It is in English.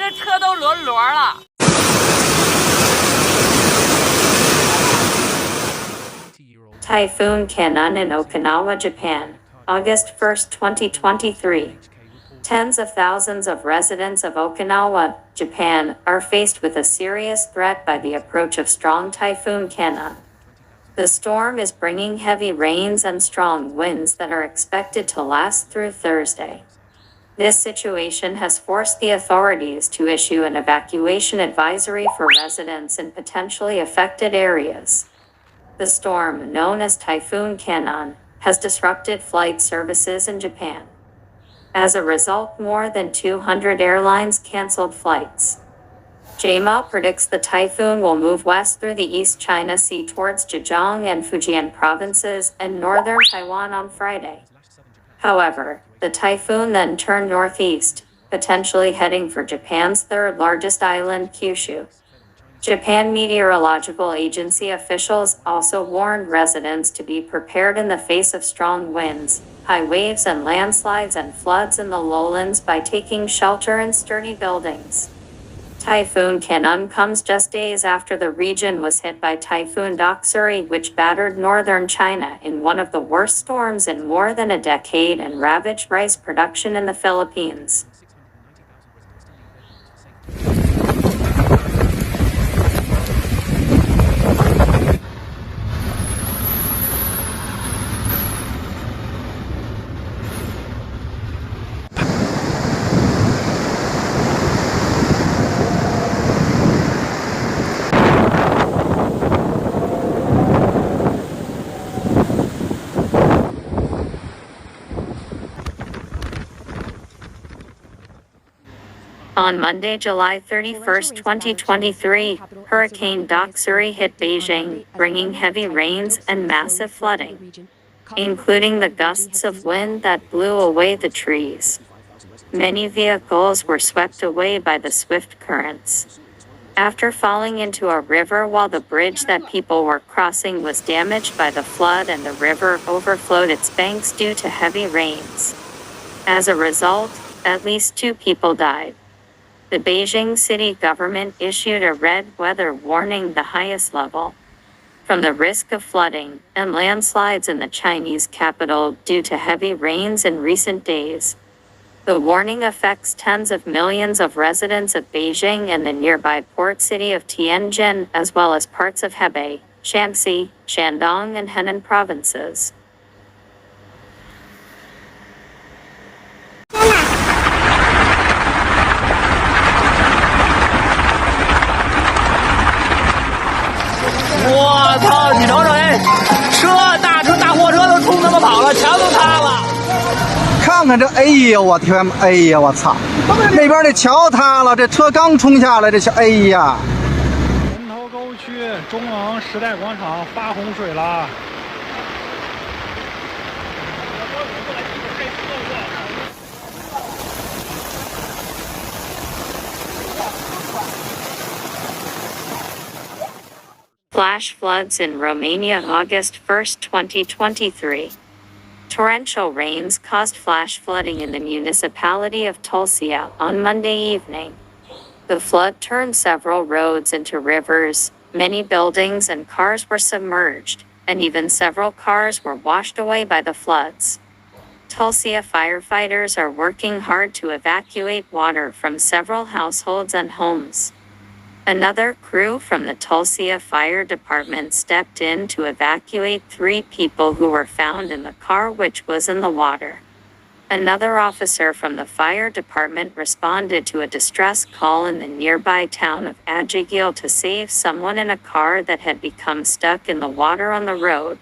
个车都轮了。Typhoon Khanun in Okinawa, Japan, August 1, 2023. Tens of thousands of residents of Okinawa, Japan, are faced with a serious threat by the approach of strong Typhoon Khanun. The storm is bringing heavy rains and strong winds that are expected to last through Thursday. This situation has forced the authorities to issue an evacuation advisory for residents in potentially affected areas. The storm, known as Typhoon Khanun, has disrupted flight services in Japan. As a result, more than 200 airlines canceled flights. JMA predicts the typhoon will move west through the East China Sea towards Zhejiang and Fujian provinces and northern Taiwan on Friday. However, the typhoon then turned northeast, potentially heading for Japan's third largest island, Kyushu. Japan Meteorological Agency officials also warned residents to be prepared in the face of strong winds, high waves and landslides and floods in the lowlands by taking shelter in sturdy buildings. Typhoon Khanun comes just days after the region was hit by Typhoon Doksuri, which battered northern China in one of the worst storms in more than a decade and ravaged rice production in the Philippines. On Monday, July 31, 2023, Hurricane Doksuri hit Beijing, bringing heavy rains and massive flooding, including the gusts of wind that blew away the trees. Many vehicles were swept away by the swift currents. After falling into a river while the bridge that people were crossing was damaged by the flood and the river overflowed its banks due to heavy rains. As a result, at least 2 people died. The Beijing city government issued a red weather warning, the highest level, from the risk of flooding and landslides in the Chinese capital due to heavy rains in recent days. The warning affects tens of millions of residents of Beijing and the nearby port city of Tianjin, as well as parts of Hebei, Shanxi, Shandong, and Henan provinces.我操！你瞅瞅，哎，大车、大货车都冲他妈跑了，墙都塌了。看看这，哎呀，我天，哎呀，我操！那边那桥塌了，这车刚冲下来，这桥，哎呀！人头沟区中昂时代广场发洪水了。Flash floods in Romania, August 1, 2023. Torrential rains caused flash flooding in the municipality of Tulcea on Monday evening. The flood turned several roads into rivers, many buildings and cars were submerged, and even several cars were washed away by the floods. Tulcea firefighters are working hard to evacuate water from several households and homes. Another crew from the Tulcea Fire Department stepped in to evacuate 3 people who were found in the car which was in the water. Another officer from the fire department responded to a distress call in the nearby town of Adjigil to save someone in a car that had become stuck in the water on the road.